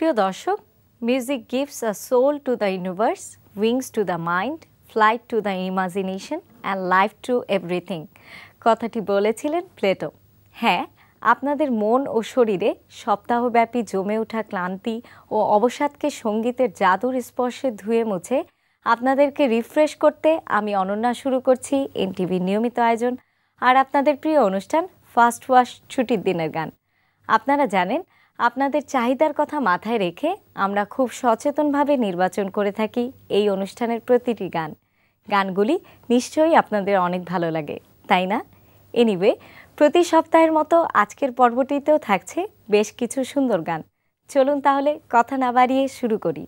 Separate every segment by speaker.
Speaker 1: প্রিয় দর্শক, music gives a soul to the universe, wings to the mind, flight to the imagination and life to everything. কথাটি বলেছিলেন Plato. হ্যাঁ, আপনাদের মন ও শরীরে সপ্তাহব্যাপী জমে ওঠা ক্লান্তি ও অবসাদকে সঙ্গীতের জাদুর স্পর্শে ধুয়ে মুছে আপনাদেরকে রিফ্রেশ করতে আমি অনন্যা শুরু করছি এনটিভির নিয়মিত আয়োজন আর আপনাদের প্রিয় অনুষ্ঠান ফার্স্ট ওয়াশ ছুটির দিনের গান। আপনারা জানেন, আপনাদের চাহিদার কথা মাথায় রেখে আমরা খুব সচেতনভাবে নির্বাচন করে থাকি এই অনুষ্ঠানের প্রতিটি গান। গানগুলি নিশ্চয়ই আপনাদের অনেক ভালো লাগে, তাই না? এনিওয়ে, প্রতি সপ্তাহের মতো আজকের পর্বটিতেও থাকছে বেশ কিছু সুন্দর গান। চলুন তাহলে কথা না বাড়িয়ে শুরু করি।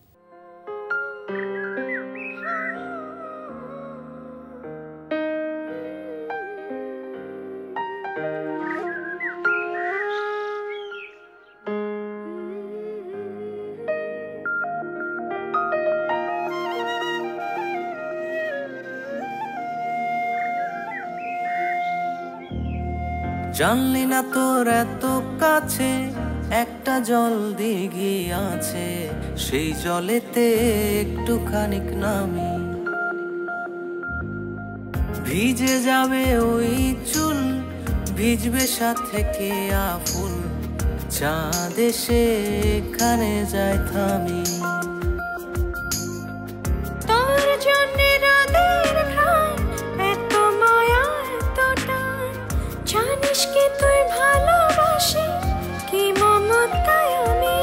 Speaker 2: জানলি না তোর এত কাছে একটা জল দিঘি আছে, সেই জলেতে একটুখানি নামি, ভিজে যাবে ওই চুল, ভিজবে সাথে কেয়া ফুল, চাঁদ এসে এখানে যায় থামি।
Speaker 3: তোর জন্য রাতের ঘ্রাণ, এত মায়া এত টান, জানিস কি তুই ভালোবাসি কি মমতায় আমি।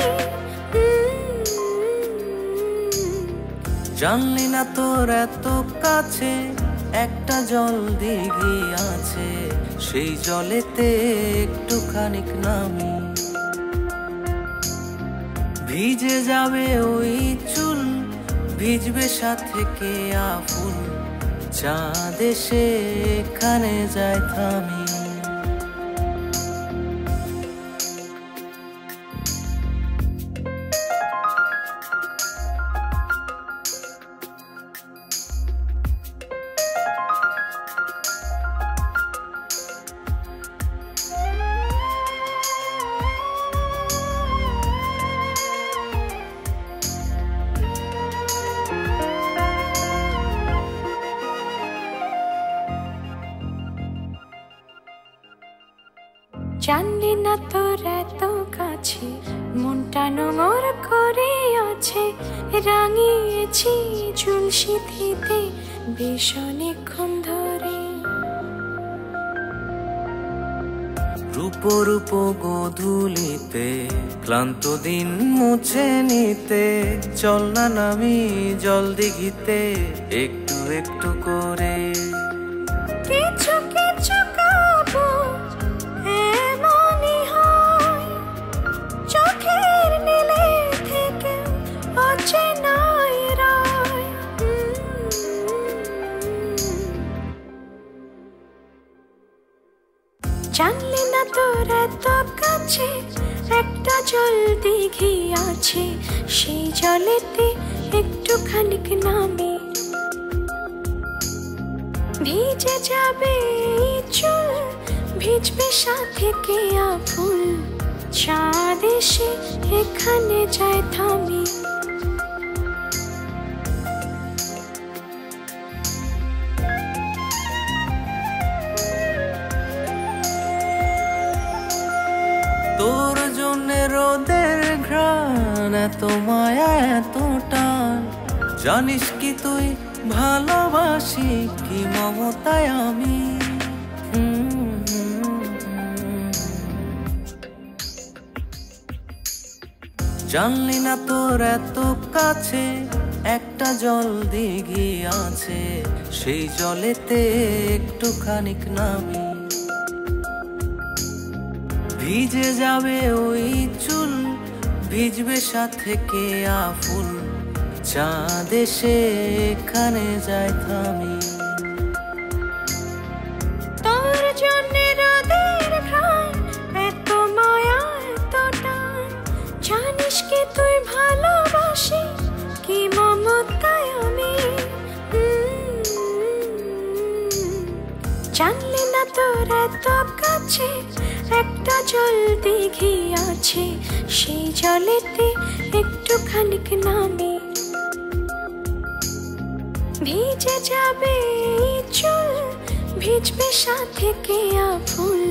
Speaker 2: জানলি না তোর এত কাছে একটা জল দিঘি আছে, সেই জলেতে একটুখানি নামি, ভিজে যাবে ওই চুল, ভিজবে সাথে কেয়া ফুল, চাঁদ এসে এখানে যায় থামি।
Speaker 3: জানলি না তোর এত কাছে মনটা নোংর করে আছে, রাঙিয়েছি চুল সিঁথিতে বেশ অনেকক্ষণ ধরে।
Speaker 2: রূপ রূপ গোধূলিতে ক্লান্ত দিন মুছে নিতে, চল না নামি জল দিঘিতে একটু একটু করে।
Speaker 3: কিছু কিছু কাবু এমনই হয়, চোখের নীলে থেকে অচেনাই রয়। জানলি না তোর এত কাছে একটা জল দিঘি আছে, সেই জলেতে একটুখানি নামি, ভিজে যাবে চুল, ভিজবে সাথে কেয়া ফুল, চাঁদ এসে এখানে যায় থামি।
Speaker 2: তোর জন্য রোদের ঘ্রাণ, এত মায়া এত টান, জানিস কি তুই ভালোবাসি কি মমতায় আমি। জানলি না তোর এত কাছে একটা জল দিঘি আছে, সেই জলেতে একটুখানি নামি, ভিজে যাবে ওই চুল, ভিজবে সাথে কেয়া ফুল, চাঁদ এসে এখানে যায় থামি।
Speaker 3: তোর জন্য রাতের ঘ্রাণ, এত মায়া এত টান, জানিস কি তুই ভালোবাসি কি মমতায় আমি। জানলি না তোর এত কাছে একটা জল দিঘি আছে, কাছে সেই জলেতে একটু খানিক নামি, ভিজে যাবে এই চুল, ভিজবে সাথে কেয়া ফুল,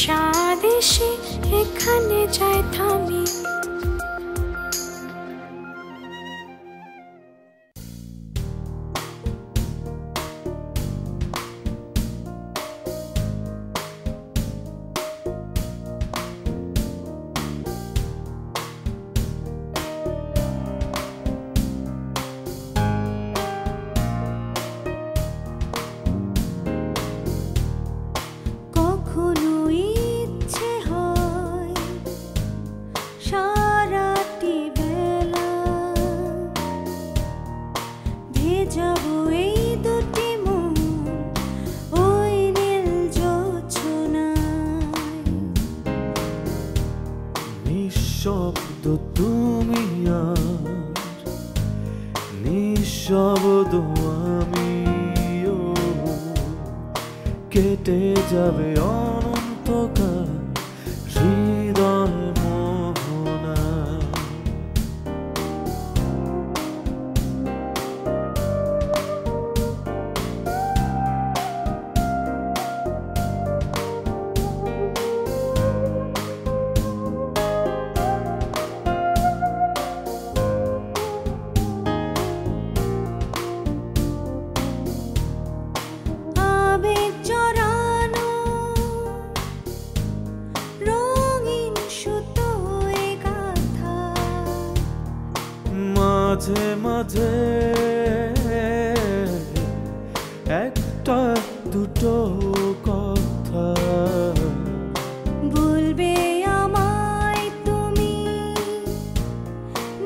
Speaker 3: চাঁদ এসে এখানে যায় থামি।
Speaker 4: নিঃশব্দ তুমি আর নিঃশব্দ আমিও, কেটে যাবে অনন্তকাল হৃদয় মোহনা। মাঝে মাঝে একটা দুটো কথা
Speaker 3: বলবে আমায় তুমি,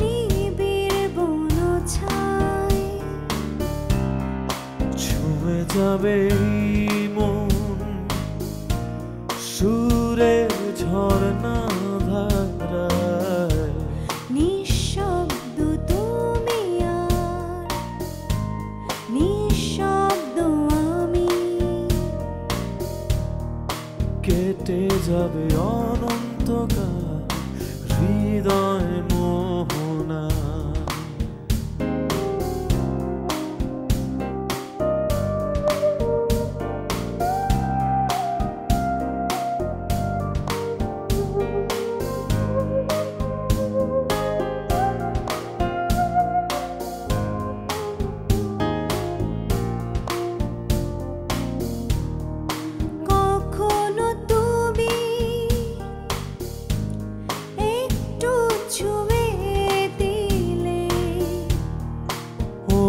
Speaker 3: নিবিড় বনছায়
Speaker 4: ছুঁয়ে যাবে মন সুরের ঝর্ণা ধারায়।
Speaker 3: নিঃশব্দ তুমি আর নিঃশব্দ আমি,
Speaker 4: কেটে যাবে অনন্তকাল হৃদয় মোহনা।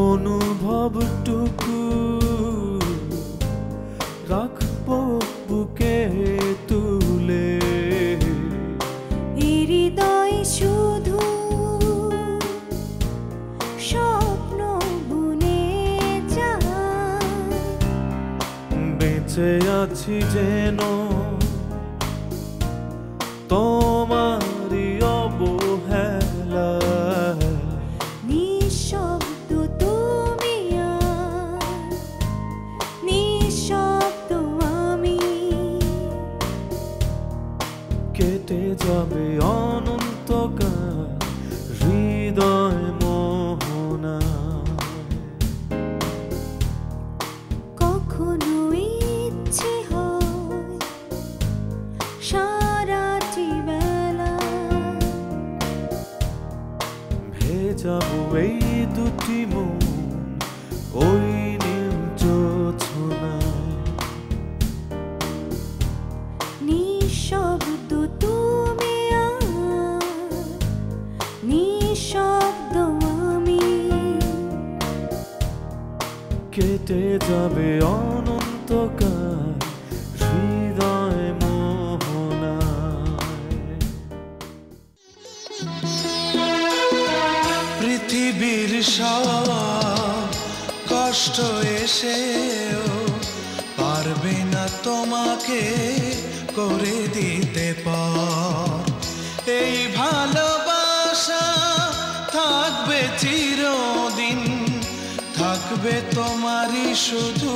Speaker 4: অনুভবটুকু রাখবো বুকে তুলে,
Speaker 3: হৃদয় শুধু স্বপ্ন বুনে যায়।
Speaker 4: বেঁচে আছি যেন তোমারই অবহেলায়।
Speaker 3: নিঃশব্দ তুমি আর নিঃশব্দ আমি,
Speaker 4: কেটে যাবে অনন্তকাল হৃদয় মোহনা।
Speaker 3: কখনো ইচ্ছে হয় সারাটি বেলা,
Speaker 4: ভেজাবো এই দুটি মন ওই নীল জোছনায়।
Speaker 3: নিঃশব্দ তুমি আর নিঃশব্দ আমি,
Speaker 4: কেটে যাবে অনন্তকাল হৃদয় মোহনায়।
Speaker 2: পৃথিবীর সব কষ্ট এসেও পারবে না তোমাকে করে দিতে পার। এই ভালোবাসা থাকবে চিরদিন, থাকবে তোমারই শুধু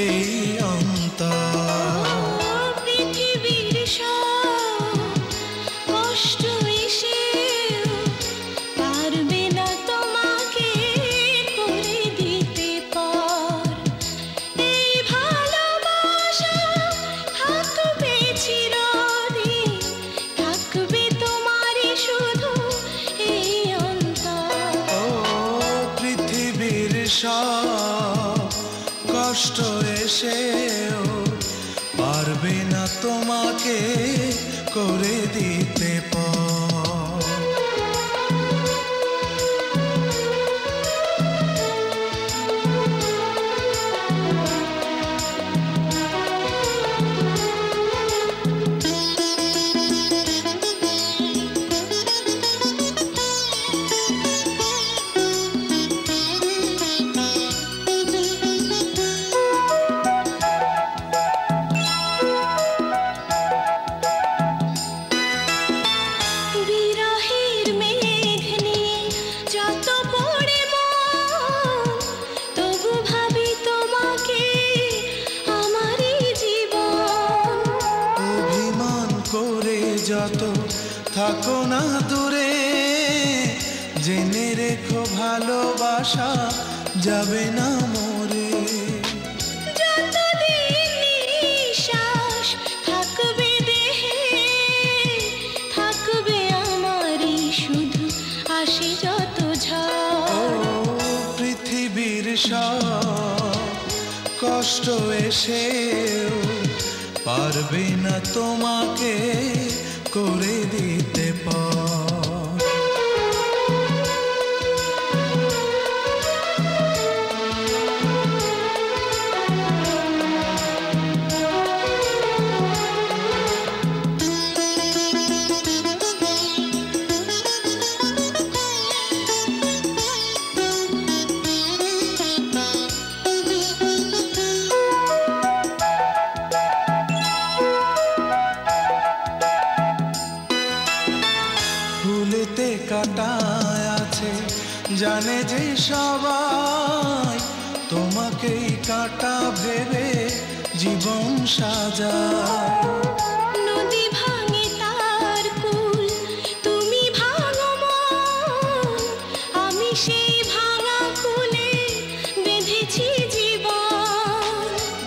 Speaker 2: এই অন্তর।
Speaker 3: পৃথিবীর সব কষ্ট
Speaker 5: এসেও পারবে না তোমাকে করে দিতে পর। যত থাকো না দূরে জেনে রেখো ভালোবাসা যাবে না মরে।
Speaker 3: যতদিন নিঃশ্বাস থাকবে দেহে থাকবে আমারই শুধু আসে যত ঝড়।
Speaker 5: পৃথিবীর সব কষ্ট এসেও পারবে না তোমাকে করে দিতে পার। ফুলেতে কাটা আছে জানে যে সবাই তোমাকেই কাটা ভেবে জীবন সাজায়।
Speaker 3: নদী ভাঙে তার কুল তুমি ভাঙো মন আমি সেই ভাঙা কুলে বেঁধেছি জীবন।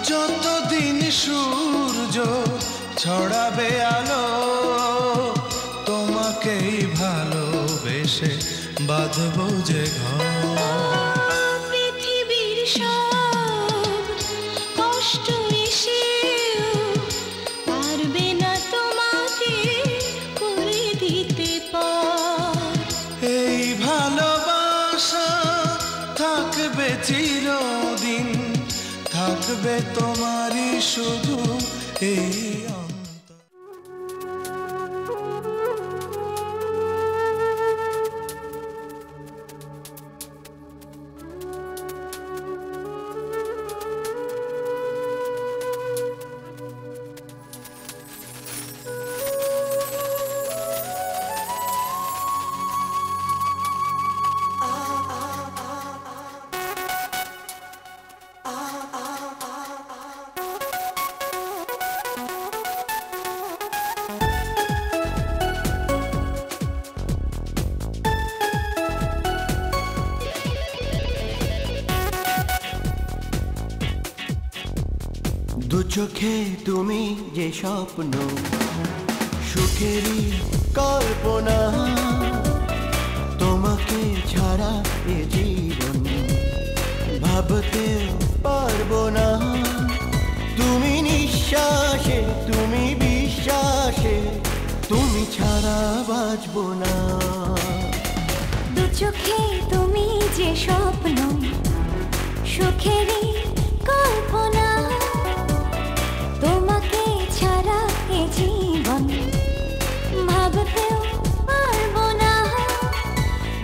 Speaker 5: যতদিন সূর্য ছড়াবে আলো তোমাকেই ভালোবেসে বাঁধবো যে ঘর।
Speaker 3: পৃথিবীর সব কষ্ট এসেও পারবে না তোমাকে করে দিতে পার।
Speaker 5: এই ভালোবাসা থাকবে চিরদিন থাকবে তোমারই শুধু এই
Speaker 6: দু চোখে তুমি যে স্বপ্ন সুখেরই কল্পনা তোমাকে ছাড়া এ জীবন ভাবতে পারবো না। তুমি নিঃশ্বাসে তুমি বিশ্বাসে তুমি ছাড়া বাঁচবো না।
Speaker 3: দু চোখে তুমি যে স্বপ্ন সুখেরই কল্পনা তোমাকে ছাড়া এ জীবন ভাবতেও পারবো না।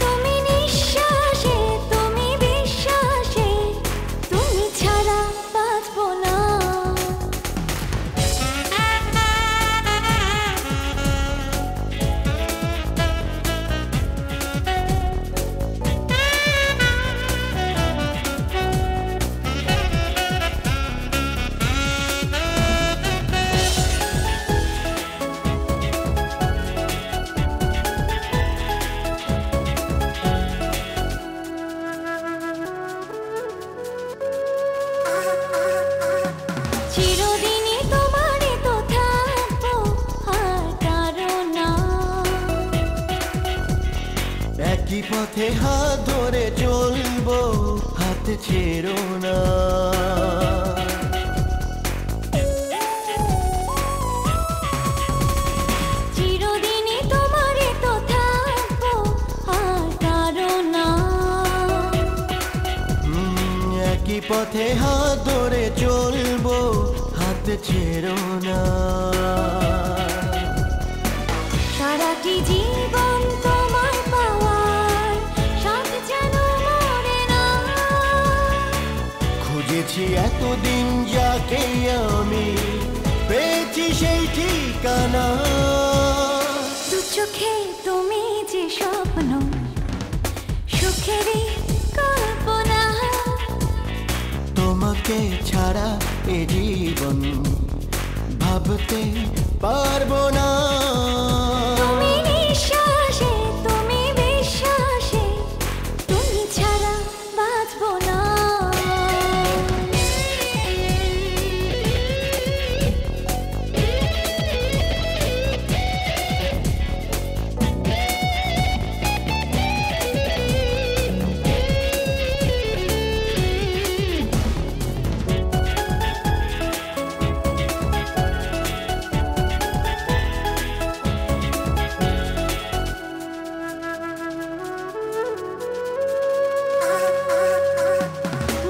Speaker 3: তুমি নিঃশ্বাসে তুমি বিশ্বাসে তুমি ছাড়া বাঁচবো না।
Speaker 6: একই পথে হাত ধরে চলবো হাত ছেড়ো না। পথে হাত ধরে চলবো, হাত ছেড়ো না।
Speaker 3: সারাটি জীবন তোমায় পাওয়ার সাথ যেন মরে না।
Speaker 6: খুঁজেছি এতদিন যাকে আমি, পেয়েছি সেই ঠিকানা।
Speaker 3: দু চোখে তুমি যে স্বপ্ন, সুখেরই কল্পনা।
Speaker 6: তোমাকে ছাড়া এ জীবন ভাবতে পারবো না।
Speaker 3: তুমি নিঃশ্বাসে, তুমি বিশ্বাসে, তুমি ছাড়া বাঁচবো না।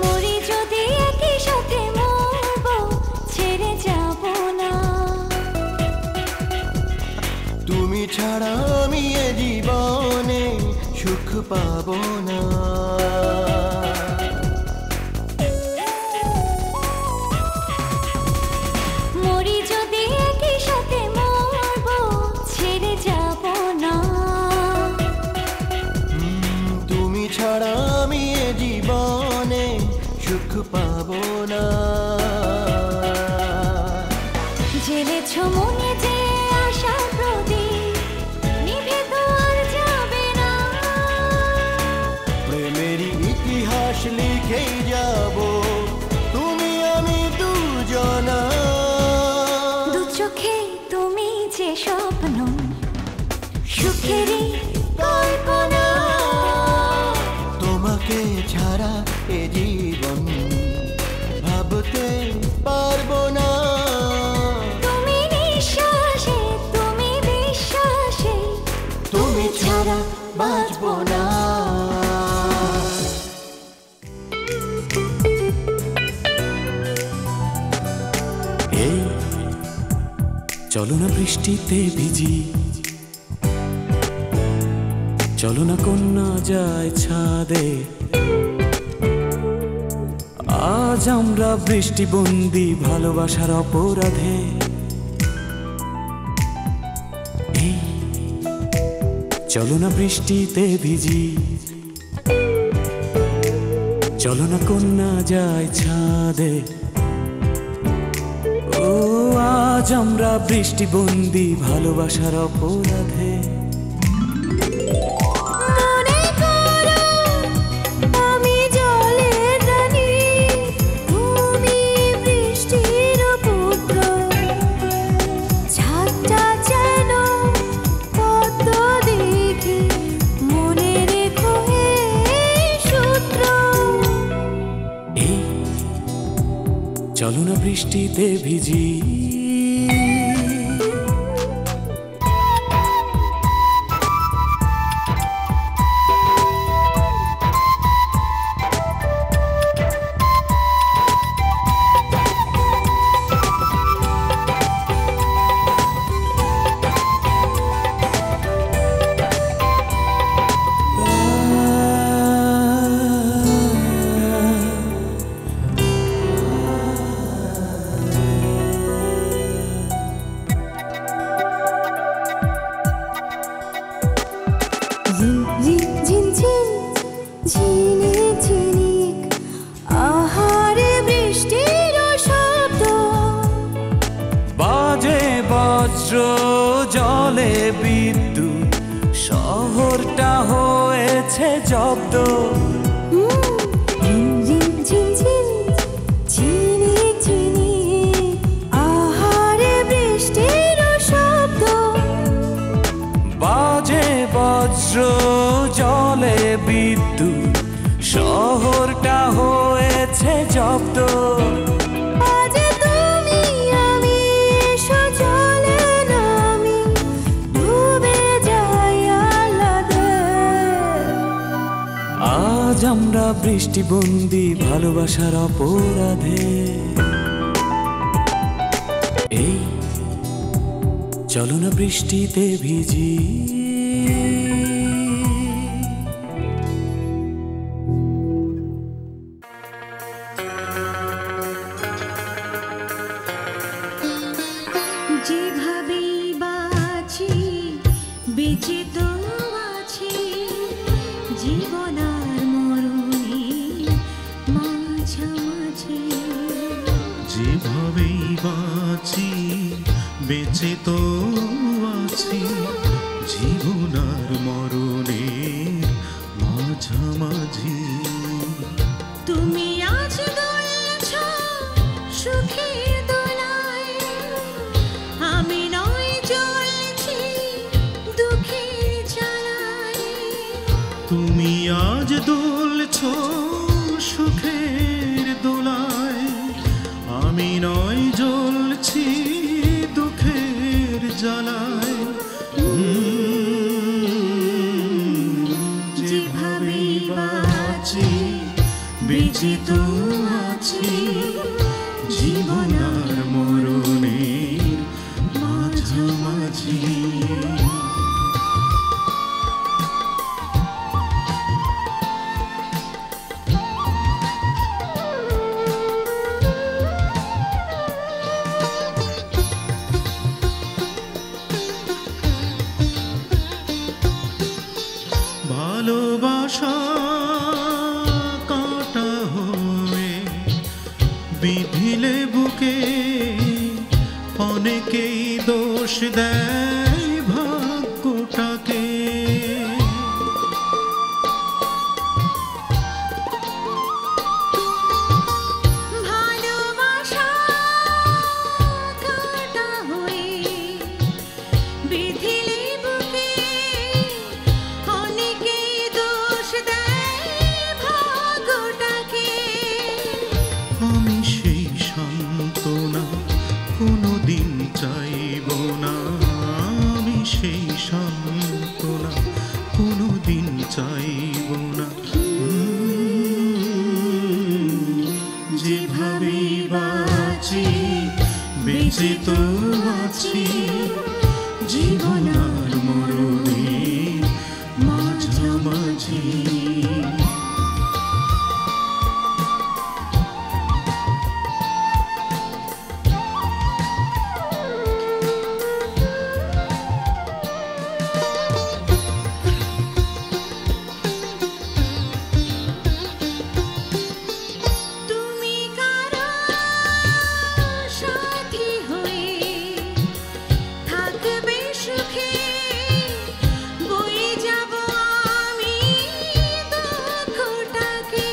Speaker 3: মরি যদি একই সাথে মরবো, ছেড়ে যাব না।
Speaker 6: তুমি ছাড়া আমি এ জীবনে সুখ পাবো না।
Speaker 3: মরি যদি একই সাথে মরবো, ছেড়ে যাব না।
Speaker 6: তুমি ছাড়া আমি এ জীবনে সুখ পাবো না।
Speaker 3: জেলেছ মনে যে আশার প্রদীপ, নিভে তো আর যাবে না।
Speaker 6: প্রেমেরই ইতিহাস লিখেই যাব, তুমি আমি দুজনা।
Speaker 3: দু চোখে তুমি যে স্বপ্ন, সুখেরই কল্পনা।
Speaker 6: তোমাকে ছাড়া এ জীবন ভাবতে পারবো না।
Speaker 3: তুমি নিঃশ্বাসে, তুমি বিশ্বাসে,
Speaker 6: তুমি ছাড়া বাঁচবো না।
Speaker 4: এই চলো না বৃষ্টিতে ভিজি, চলো না কন্যা যায় ছাদে। আজ আমরা বৃষ্টিবন্দি ভালোবাসার অপরাধে। এই চলো না বৃষ্টিতে ভিজি, চলো না কন্যা যায় ছাদে। ও আজ আমরা বৃষ্টিবন্দি ভালোবাসার অপরাধে।
Speaker 3: মনে করো আমি জলের রানী, তুমি বৃষ্টির পুত্র। ছাদটা যেন পদ্ম দেখি, মনে রেখো এই সূত্র।
Speaker 4: এই চলো না বৃষ্টিতে ভিজি। জলে বিদ্যুৎ শহরটা হয়েছে জব্দ। বাজে বজ্র জলে বিদ্যুৎ শহরটা হয়েছে জব্দ। আজ আমরা বৃষ্টি বন্দি ভালোবাসার অপরাধে। এই চলো না বৃষ্টিতে ভিজি,
Speaker 3: যেভাবেই বাঁচি বেঁচে তো আছি জীবন আর মরণের মাঝামাঝি।
Speaker 5: যেভাবেই বাঁচি বেঁচে তো আছি জীবন আর মরণের মাঝামাঝি।
Speaker 3: তুমি আজ দুলছ সুখের দোলায়, আমি নয় জ্বলছি দুঃখের জ্বালায়।
Speaker 5: তুমি আজ দুলছ সুখের দোলায়, আমি নয় জ্বলছি দুঃখের জ্বালায়।
Speaker 3: যেভাবেই বাঁচি বেঁচে তো আছি জীবন আর মরণের মাঝামাঝি।
Speaker 5: ভালোবাসা কাঁটা হয়ে বিধিলে বুকে, অনেকেই দোষ দেয় ভাগ্যটাকে।
Speaker 3: ভালোবাসা কাঁটা হয়ে বিধিলে বুকে, অনেকেই দোষ দেয় ভাগ্যটাকে।
Speaker 5: আমি সেই সান্ত্বনা কোনোদিন চাইব না, আমি সেই সান্ত্বনা কোনোদিন চাইব না। যেভাবেই বাঁচি বেঁচে তো আছি জীবন আর মরণের মাঝামাঝি।
Speaker 3: তুমি কারো সাথী হয়ে থাকবে সুখে, বয়ে যাব আমি দুঃখটাকে।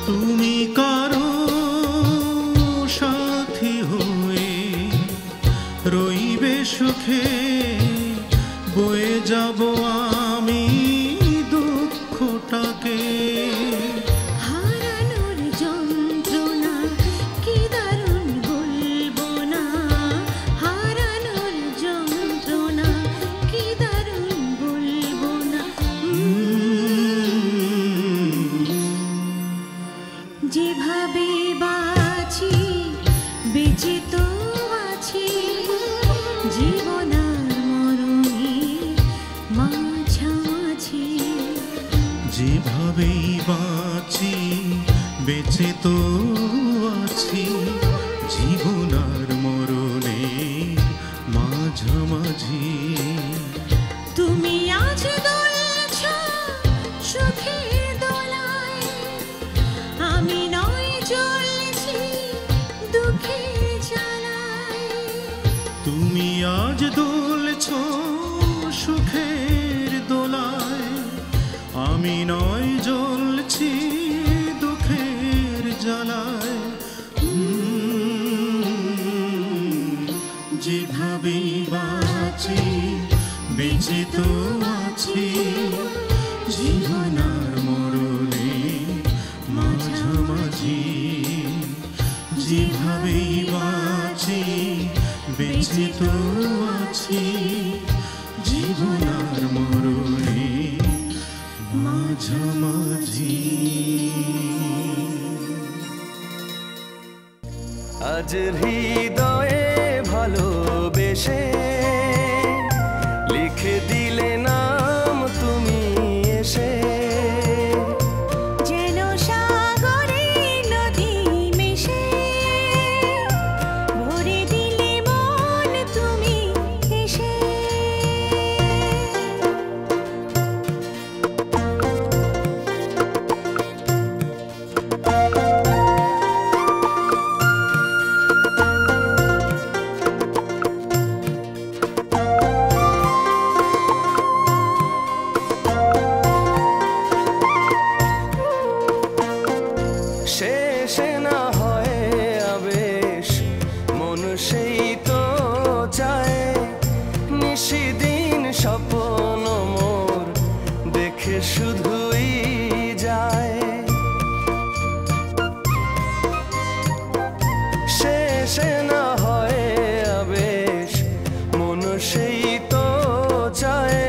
Speaker 5: তুমি কারো সাথী হয়ে রইবে সুখে, বয়ে যাব আমি দুঃখটাকে।
Speaker 3: হারানোর যন্ত্রণা কি দারুণ বলবো না, হারানোর যন্ত্রণা কি দারুণ বলবো না। যেভাবে বাঁচি বেঁচে তো আছি জীবন আর মরণের মাঝামাঝি।
Speaker 5: যেভাবেই বাঁচি বেঁচে তো আছি জীবন আর মরণের মাঝামাঝি।
Speaker 3: তুমি আজ দুলছ সুখের দোলায়, আমি নয় জ্বলছি দুঃখের জ্বালায়।
Speaker 5: তুমি আজ দুলছ সুখের দোলায়, আমি নয় জ্বলছি দুঃখের জ্বালায়। যেভাবেই বাঁচি বেঁচে তো আছি জীবন আর মরণের মাঝামাঝি। যেভাবেই বাঁচি বেঁচে তো আছি মাঝামাঝি।
Speaker 6: আজ হৃদয়ে ভালোবেসে লিখে দিলে নাম তুমি এসে,
Speaker 3: যেন সাগরে নদী মিশে ভরে দিলে মন তুমি এসে।
Speaker 6: শেষে না হয় আবেশ মন সেই তো চায়, নিশিদিন স্বপ্ন মোর দেখে শুধুই যায়। শেষে না হয় আবেশ মন সেই তো চায়,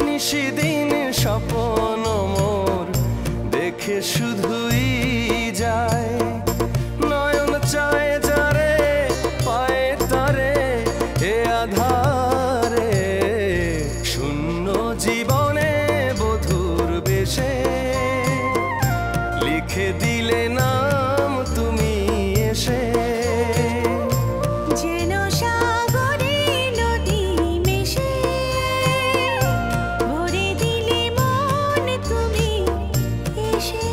Speaker 6: নিশিদিন স্বপ্ন মোর দেখে শুধুই যায়। নয়ন চায় যারে পায় তারে এ আধারে, শূন্য জীবনে বধুর বেশে লিখে দিলে নাম তুমি এসে,
Speaker 3: যেন সাগরে নদী মিশে ভরে দিলে মন তুমি এসে।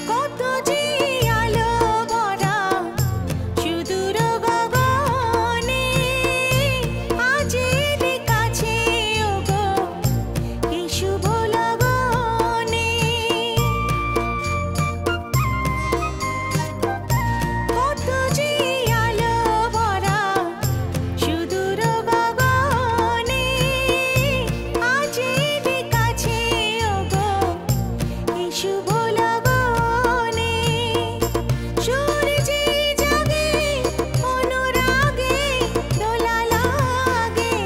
Speaker 3: কত যে আলো ভরা সুদূর গগনে, আজের কাছে ওগো এই শুভ লগনে। কত যে আলো ভরা সুদূর গগনে, আজের কাছে ওগো এই শুভ লগনে। সূর্যে জাগে অনুরাগে দোলা লাগে,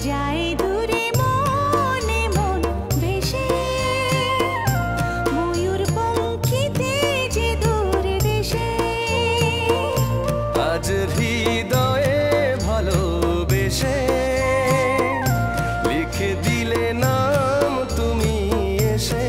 Speaker 3: যায় দূরে মনে মন ভেসে, ময়ূর পঙ্খিতে যে দূর দেশে।
Speaker 6: আজ হৃদয়ে ভালোবেসে লিখে দিলে নাম তুমি এসে,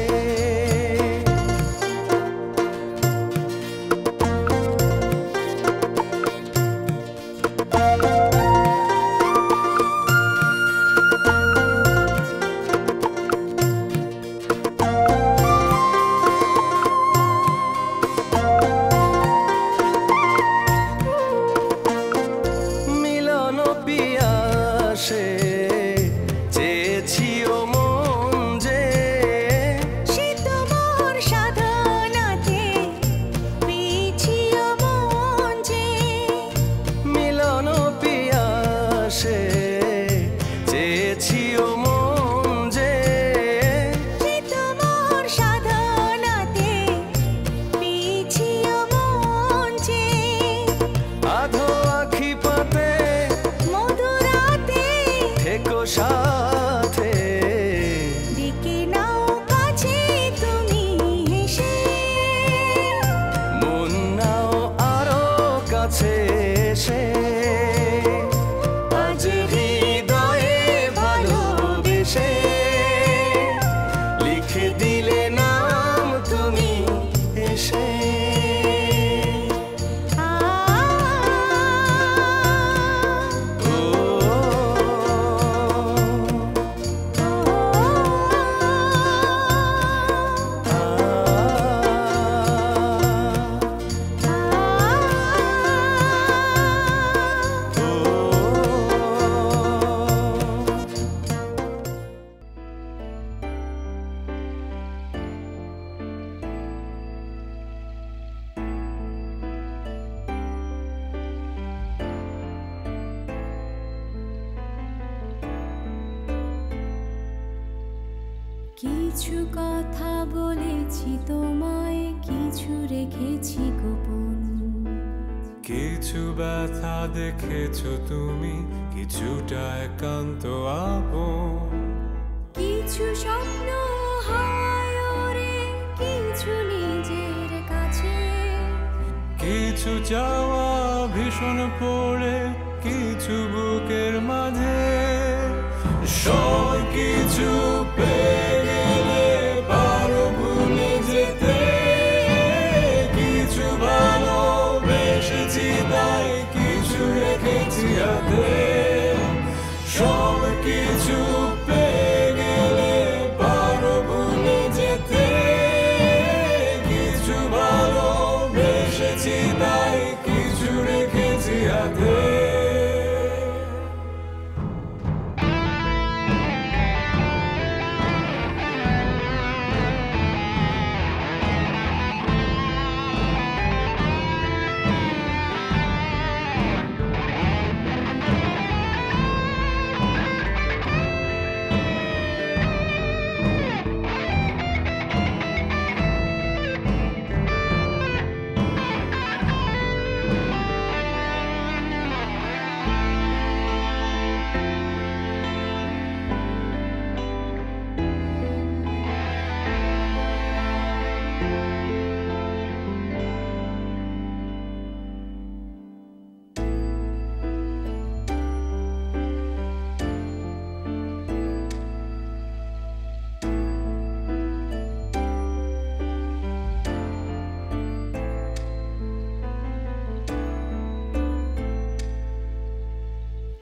Speaker 6: মিলন পিয়াসে চেয়েছি ও মন যে,
Speaker 3: সে তোমার সাধনাতে পেয়েছি মন যে।
Speaker 6: মিলন পিয়াসে চেয়েছি ও মন যে,
Speaker 3: সে তোমার সাধনাতে পেয়েছি মন যে।
Speaker 6: আধো আখি পাতে
Speaker 3: মধুরাতে
Speaker 6: থেকো সাথে,
Speaker 3: ডেকে নাও কাছে তুমি হেসে,
Speaker 6: মন নাও আরো কাছে এসে। আজ হৃদয়ে ভালোবেসে লিখে দিলে নাম তুমি এসে। ও
Speaker 3: কিছু কথা বলেছি তোমায়, কিছু রেখেছি গোপন।
Speaker 4: কিছু ব্যথা দেখেছো তুমি, কিছুটা একান্ত আপন।
Speaker 3: কিছু স্বপ্ন হায় ওরে, কিছু নিজের কাছে।
Speaker 4: কিছু চাওয়া ভীষণ পড়ে, কিছু বুকের মাঝে। সব কিছু পেয়ে গেলে পারো ভুলে যেতে। কিছু ভালোবেসেছি তাই কিছু রেখেছি হাতে। সব কিছু পেয়ে গেলে পারো ভুলে যেতে। কিছু ভালোবেসেছি তাই কিছু রেখেছি হাতে।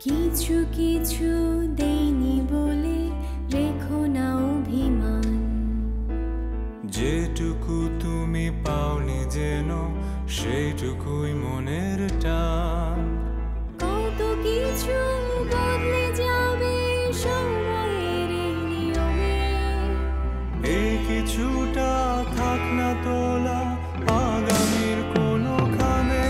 Speaker 3: কিছু কিছু দেইনি বলে রেখো না অভিমান।
Speaker 4: যেটুকু তুমি পাওনি যেন সেইটুকুই মনের টান।
Speaker 3: কত কিছু বদলে যাবে সময়ের এই নিয়মে।
Speaker 4: এই কিছুটা থাক না তোলা আগামীর কোনো খামে।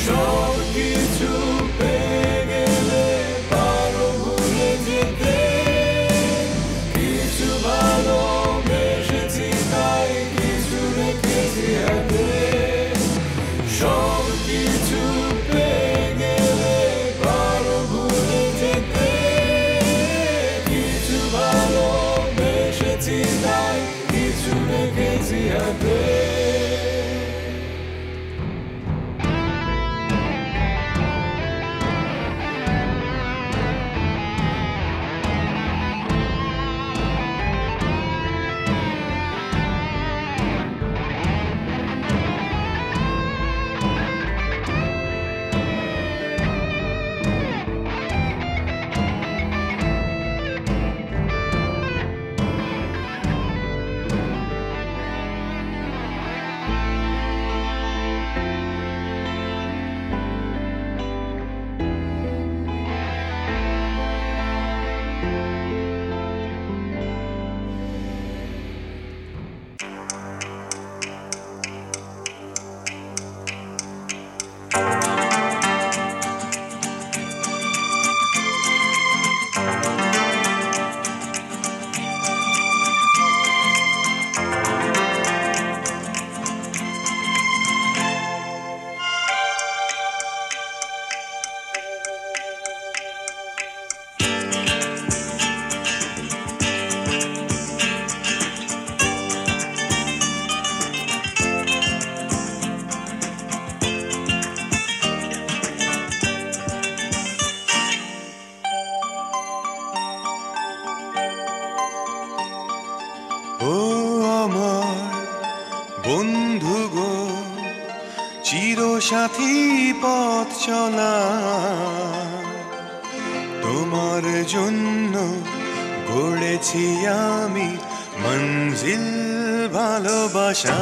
Speaker 4: সব কিছু পেয়ে গেলে পারো ভুলে যেতে। কিছু ভালোবেসেছি তাই কিছু রেখেছি হাতে। সব কিছু পেয়ে গেলে পারো ভুলে যেতে। কিছু ভালোবেসেছি তাই কিছু রেখেছি হাতে।
Speaker 6: ও আমার বন্ধু গো, চিরসাথী পথ চলা, তোমার জন্য গড়েছি আমি মঞ্জিল ভালোবাসা।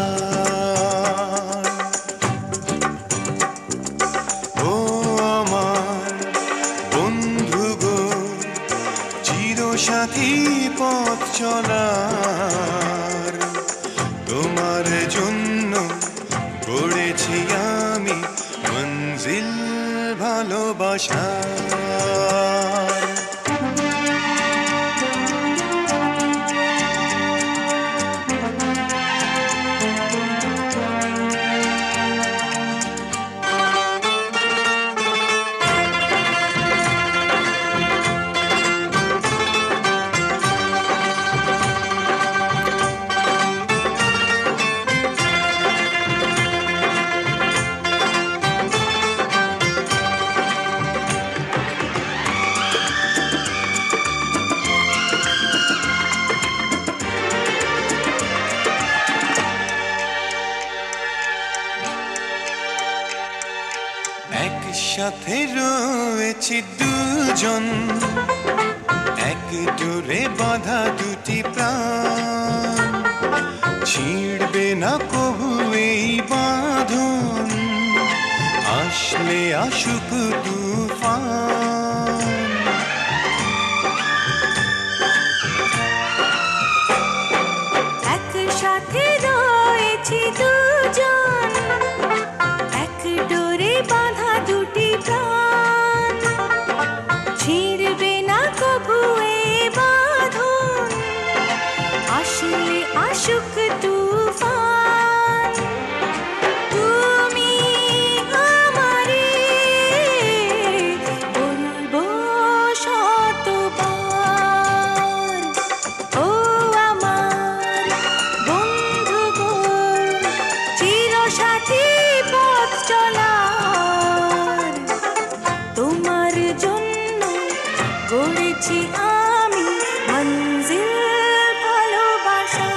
Speaker 6: ও আমার বন্ধু গো, চিরসাথী পথ চলার, তোমার জন্য গড়েছি আমি মঞ্জিল ভালোবাসা।
Speaker 2: একসাথে রয়েছি দুজন, এক ডোরে বাঁধা দুটি প্রাণ, ছিঁড়বে না কবু এই বাঁধন, আসলে আসুক তুফান।
Speaker 3: একসাথে রয়েছি দুজন, এক ডোরে বাঁধা দুটি প্রাণ, ছিঁড়বে না কবু এ বাঁধন, আসলে আসুক তুফান। তুমি আমারে বলবো শতবার, ও আমার বন্ধু গো, চিরসাথী পথ চলার, তোমার জন্য গড়েছি আমি মঞ্জিল ভালোবাসা।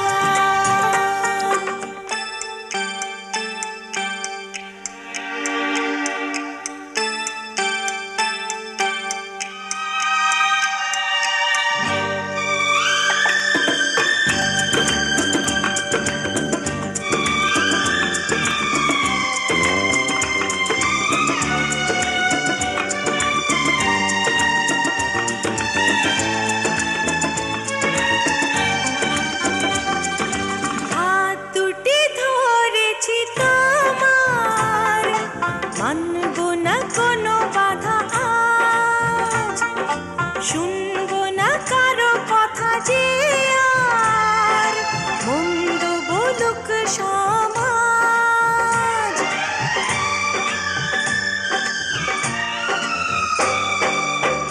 Speaker 3: হাত দুটি ধরেছি তোমার, মানব না কোনো বাধা আজ, শুনবো না কারো কথা যে আর, মন্দ বলুক সমাজ।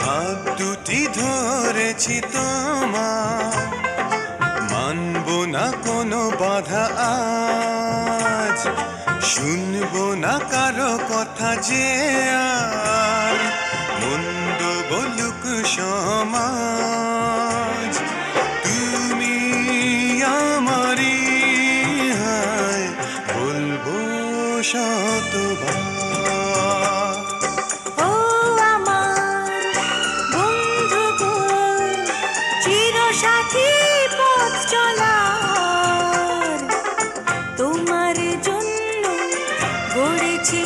Speaker 2: হাত দুটি ধরেছি তোমার, মানবো না কোনো বাধা আজ, শুনবো না কারো কথা যে আর, মন্দ বলুক সমাজ। তুমি আমারি হায় বলবো শতবার।
Speaker 3: ও আমার বন্ধু গো, চিরসাথী পথ চলার, তোমার জন্য গড়েছি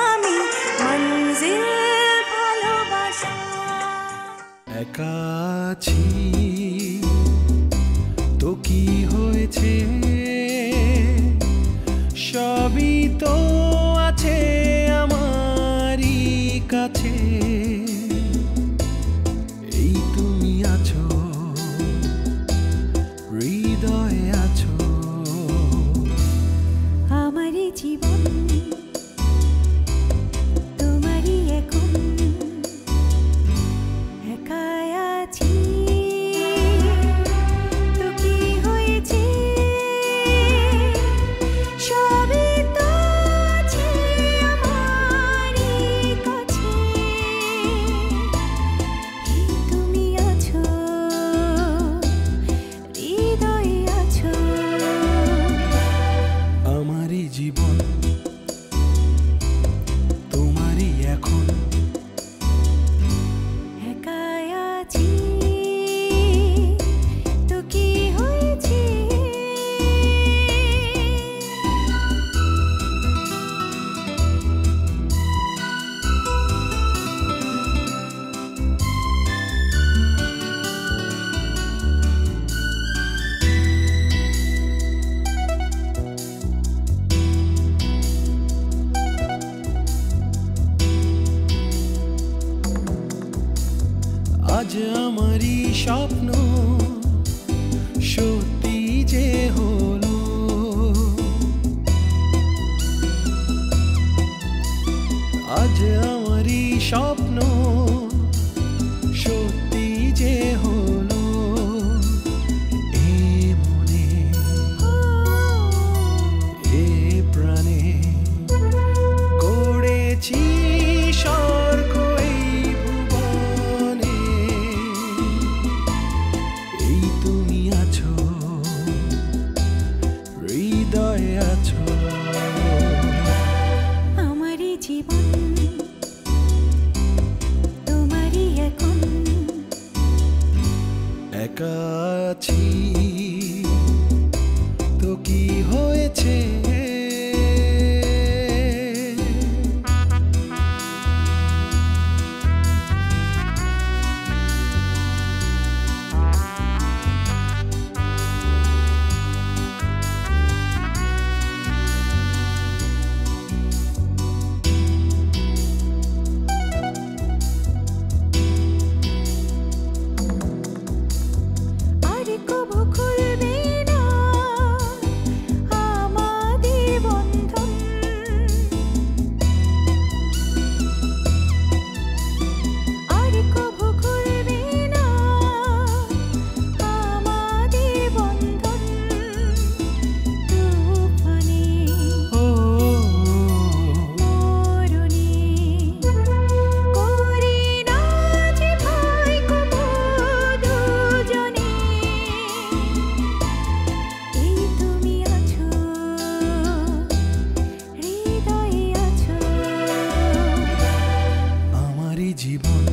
Speaker 3: আমি মঞ্জিল ভালোবাসা।
Speaker 4: একা আছি তো কি হয়েছে, সবই তো আছে আমারই কাছে, এই তুমি আছো, হৃদয়ে আছো।
Speaker 3: আমারই জীবন তোমারই এখন, একাই আছি তো কি হয়েছে, সবই তো আছে আমারই কাছে, এই তুমি আছো, হৃদয়ে আছো।
Speaker 4: আমারই জীবন তোমারই এখন,
Speaker 3: একাই আছি তো কি হয়েছে।
Speaker 4: আজ আমারই স্বপ্ন সত্যি যে হলো, আজ আমারই স্বপ্ন সত্যি যে হলো, এ মনে এ প্রাণে গড়েছি স্বর্গ এই ভুবনে, এই তুমি আছো, হৃদয়ে আছো।
Speaker 3: আমারই জীবন তোমারই এখন
Speaker 6: একা আছি তো কি হয়েছে
Speaker 3: আর কবু খুলবে না আমাদের বন্ধন আর কবু খুলবে না আমাদের বন্ধন তুফানে মরুনি করি না যে ভয় কবু দুজনে এই তুমি আছো হৃদয়ে আছো
Speaker 6: আমারই জীবন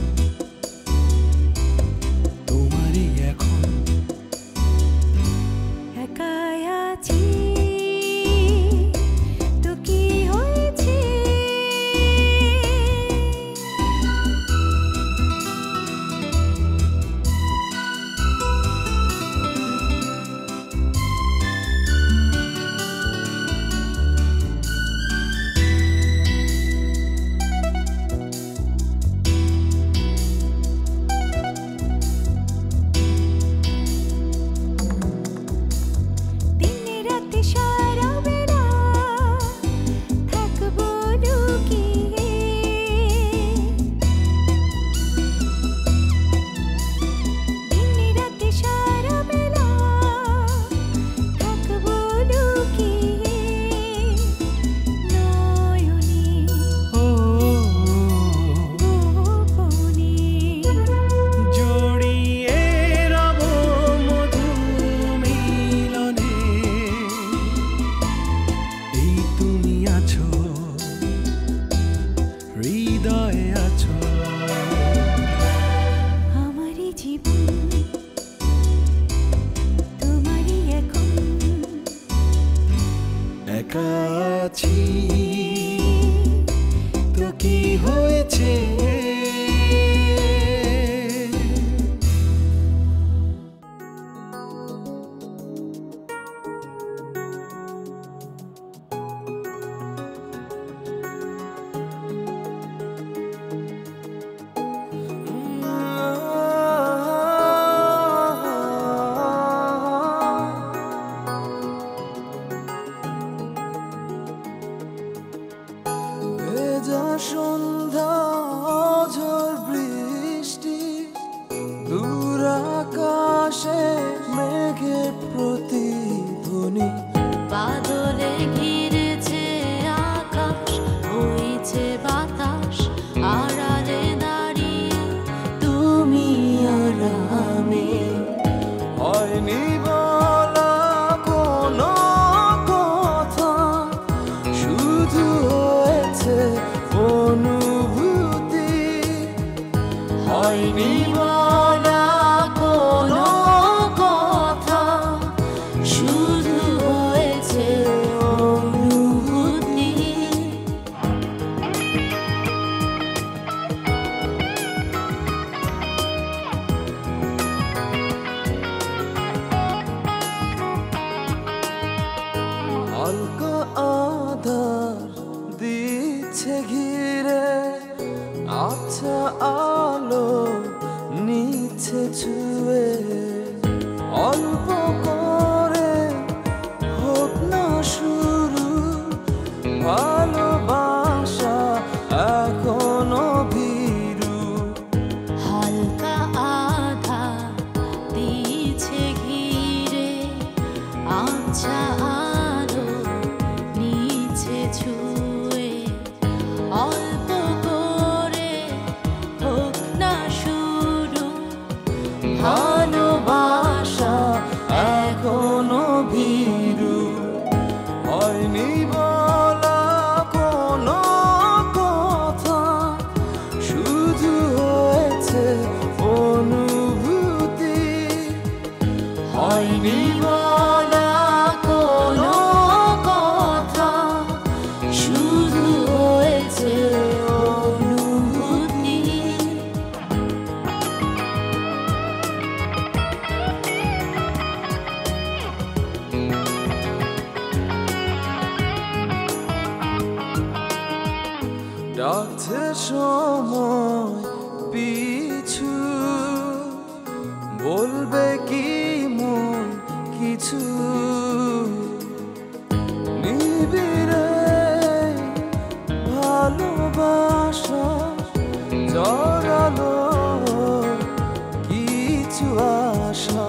Speaker 6: তোমারই এখন
Speaker 3: একাই আছি তো কি হয়েছে দিনে রাতে সারা বেলা থাকবো লুকিয়ে দিনে রাতে সারা বেলা থাকবো লুকিয়ে নয়নে গোপনে
Speaker 6: জড়িয়ে রব মধু মিলনে এই তুমি আছো হৃদয়ে আছো
Speaker 3: আমারই জীবন তোমারই এখন
Speaker 6: একা আছি তো কি হয়েছে ভেজা সন্ধ্যা ঝড় বৃষ্টি দূর আকাশে মেঘের প্রতিধ্বনি
Speaker 3: বাদলে ঘিরেছে আকাশ বইছে বাতাস আড়ালে দাঁড়িয়ে তুমি আর আমি
Speaker 6: হয়নি বলা কোনো কথা শুধু হয়েছে অনুভূতি হয়নি
Speaker 3: বলা কোনো কথা শুধু হয়েছে অনুভূতি
Speaker 6: হালকা আধার দিচ্ছে ঘিরে আচ্ছা আলো নিচ্ছে ছুঁয়ে অল্প করে হোক না শুরু ভালোবাসা এখনো ভীরু
Speaker 3: হালকা আধা দিছে ঘিরে আচ্ছা আলো নিচে ছুঁয়ে অল্প করে হোক না শুরু ভালো
Speaker 2: সময় পিছু বলবে কি মন কিছু নিবিড়ে ভালোবাসা জড়ালো কিছু আশা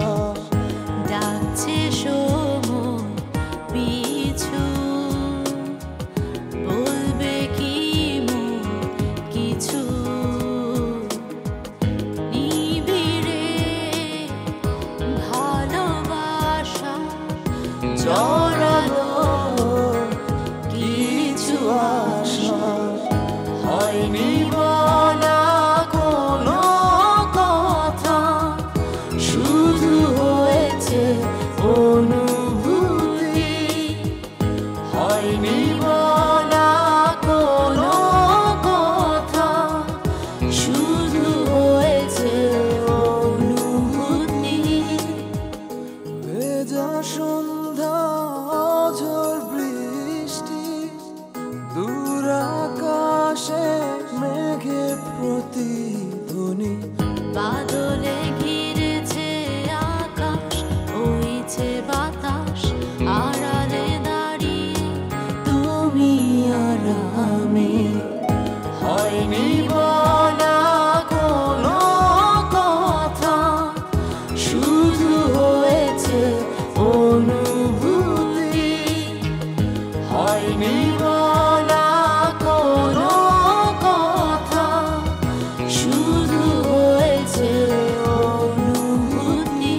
Speaker 3: ডাকছে সময় পিছু বলবে কি মন কিছু নিবিড়ে ভালোবাসা
Speaker 2: জড়ালো কিছু আশা হয়নি বলা কোনো কথা শুধু হয়েছে অনুভূতি হয়নি বলা কোনো কথা
Speaker 3: শুধু হয়েছে অনুভূতি
Speaker 2: ভেজা সন্ধ্যা ঝড় বৃষ্টি দূর আকাশে মেঘে প্রতিধ্বনি
Speaker 3: বাদলে ঘিরেছে আকাশ বইছে বাতাস আড়ালে দাঁড়িয়ে তুমি আর আমি
Speaker 2: হয়নি বলা কোনো কথা শুধু হয়েছে অনুভূতি হয়নি বলা কোনো কথা
Speaker 3: শুধু হয়েছে অনুভূতি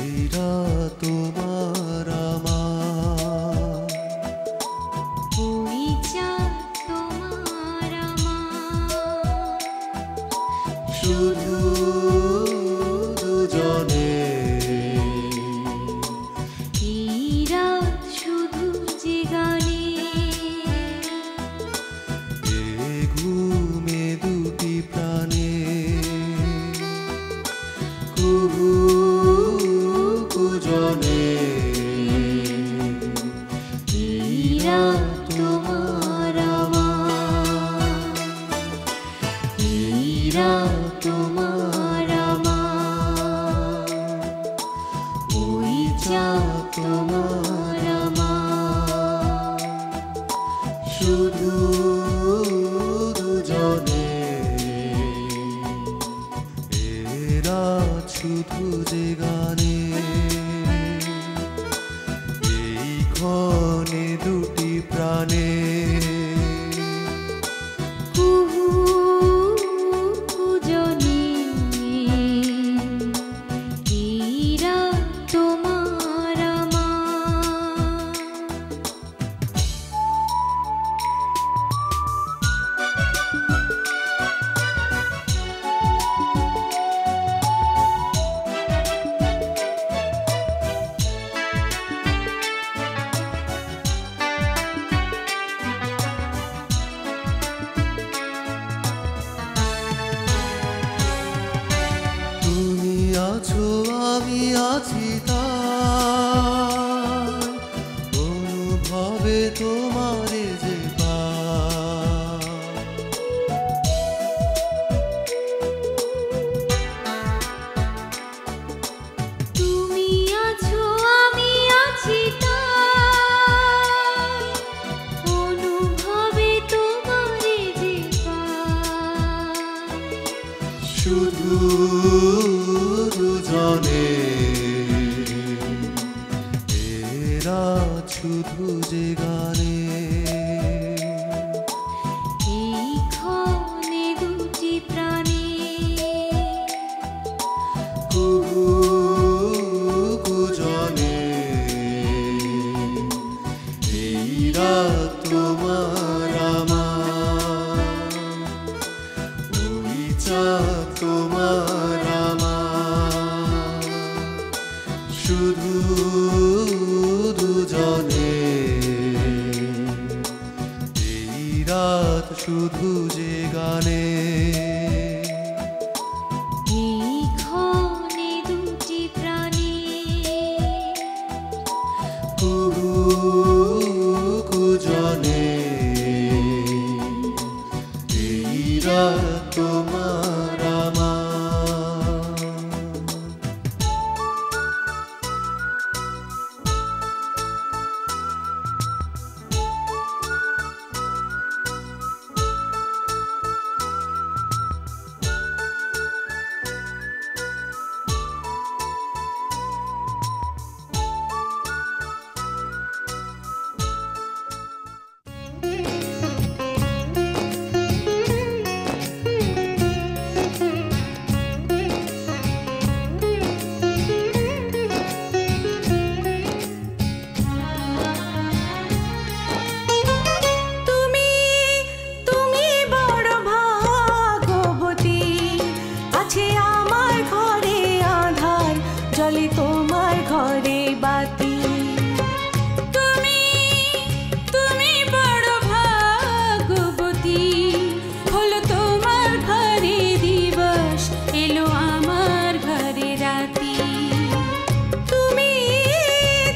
Speaker 6: এরা তোমার আমার
Speaker 3: ওই চাঁদ তোমার আমার
Speaker 6: শুধু দুজনে
Speaker 3: এই রাত শুধু যে গানে
Speaker 6: এ ঘুমে দুটি প্রাণে কুহু কুজনে
Speaker 3: এই রাত তোমার আমার এই রাত তোমার আমার ওই চাঁদ তোমার আমার
Speaker 6: শুধু দুজনে এরা শুধু যে গানে এই ক্ষণে দুটি প্রাণে
Speaker 3: কুহু কুজনে এই রাত তোমার আমার
Speaker 6: শুধু দুজনে এরা শুধু যে গানে
Speaker 3: এই ক্ষণে দুটি প্রাণী
Speaker 6: কুহু কুজনে এই রাত তোমার আমার ওই চাঁদ তোমার আমার শুধু দুজনে এই রাত শুধু যে গানে
Speaker 3: এই ক্ষণে দুটি প্রাণী
Speaker 6: কুহু কুজনে এই রাত তোমার আমার
Speaker 3: তুমি তুমি বড় ভাগ্যবতী আছে আমার ঘরে আধার জলে তোমার ঘরে বাতি তুমি তুমি বড় ভাগ্যবতী হলো তোমার ঘরে দিবস এলো আমার ঘরে রাতি তুমি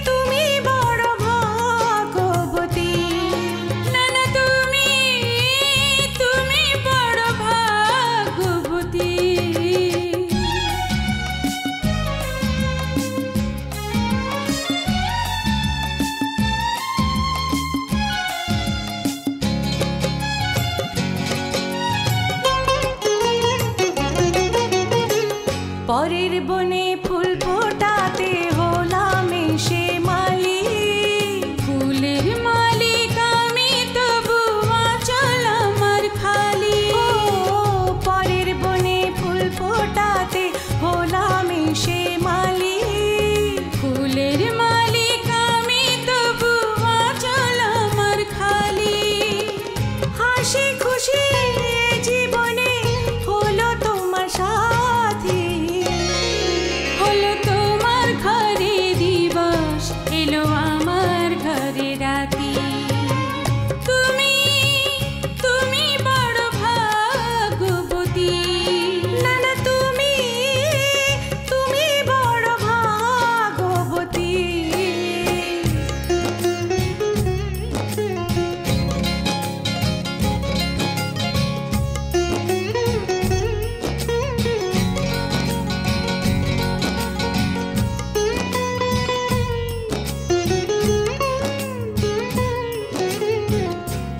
Speaker 3: তুমি বড় ভাগ্যবতী না না তুমি তুমি বড় ভাগ্যবতী পরের বনে ফুল ফোটাতে হলাম এসে মালি ফুলের মালিক আমি তবু আঁচল আমার খালি পরের বনে ফুল ফোটাতে হলাম এসে মালি ফুলের মালিক আমি তবু আঁচল আমার খালি হাসি খুশি জীবনে হলো তোমার সাথী হলো তোমার ঘরে দিবস এলো আমার ঘরে রাতি তুমি তুমি বড় ভাগ্যবতী না না তুমি তুমি বড় ভাগ্যবতী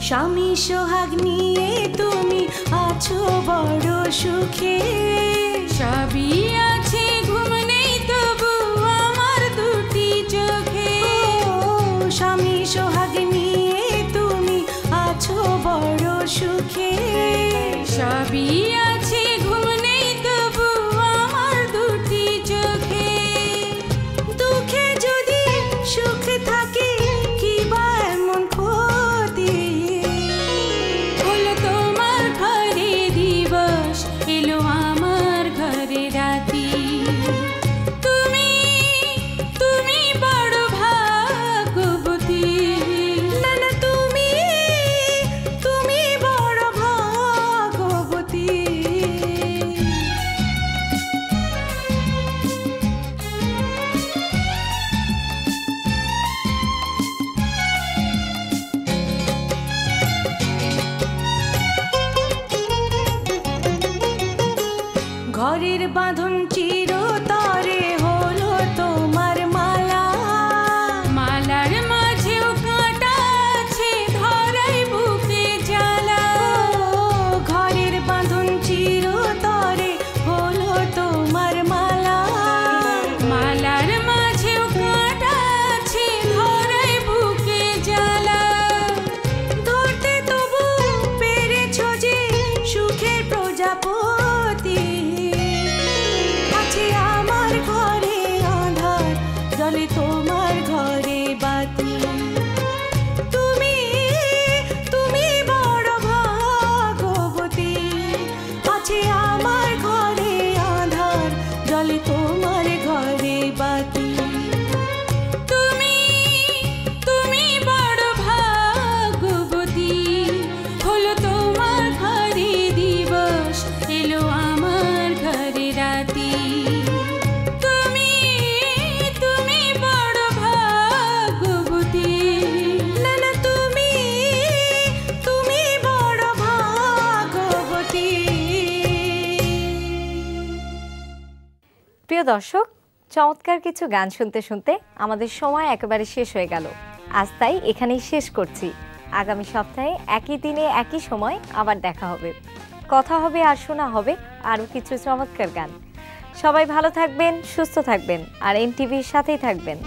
Speaker 3: স্বামী সোহাগ নিয়ে তুমি আছো বড় সুখে সবই আছে ঘুম নেই তবু আমার দুটি চোখে স্বামী সোহাগ নিয়ে তুমি আছো বড় সুখে সবই আছে ঘুম নেই তবু আমার দুটি চোখে দুঃখে যদি সুখ থাকে কি বা এমন ক্ষতি হলো তোমার ঘরে দিবস এলো আমার ঘরে রাতি তুমি তুমি বড় ভাগ্যবতী না না তুমি তুমি বড় ভাগ্যবতী ঘরের বাঁধন চিরতরে হলো তোমার মালা মালার মাঝেও কাঁটা আছে ধরাই বুকে জ্বালা ঘরের বাঁধন চিরতরে হলো
Speaker 1: প্রিয় দর্শক, চমৎকার কিছু গান শুনতে শুনতে আমাদের সময় একেবারে শেষ হয়ে গেল। আজ তাই এখানেই শেষ করছি। আগামী সপ্তাহে একই দিনে একই সময় আবার দেখা হবে, কথা হবে আর শোনা হবে আরও কিছু চমৎকার গান। সবাই ভালো থাকবেন, সুস্থ থাকবেন আর এনটিভির সাথেই থাকবেন।